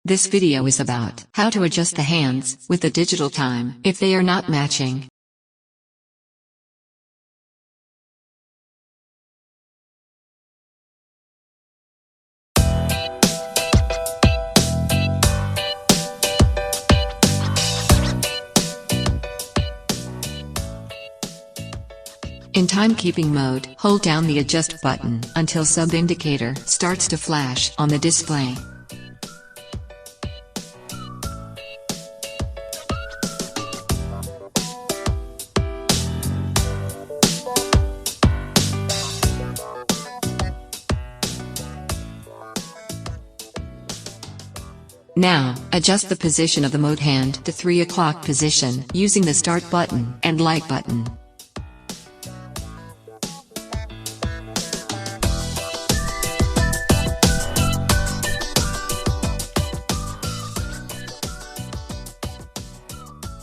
This video is about how to adjust the hands with the digital time if they are not matching. In timekeeping mode, hold down the adjust button until sub-indicator starts to flash on the display. Now, adjust the position of the mode hand to 3 o'clock position using the start button and light button.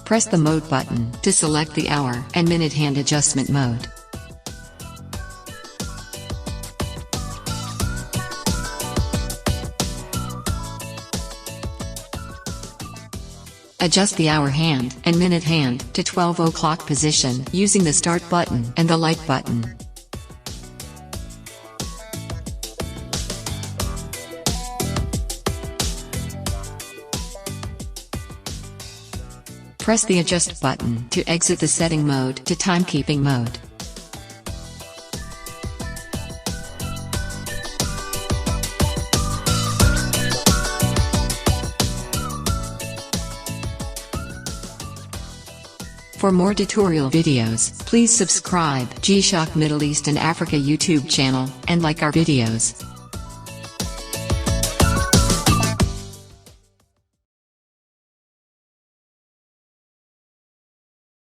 Press the mode button to select the hour and minute hand adjustment mode. Adjust the hour hand and minute hand to 12 o'clock position using the start button and the light button. Press the adjust button to exit the setting mode to timekeeping mode. For more tutorial videos, please subscribe GShock Middle East and Africa YouTube channel, and like our videos.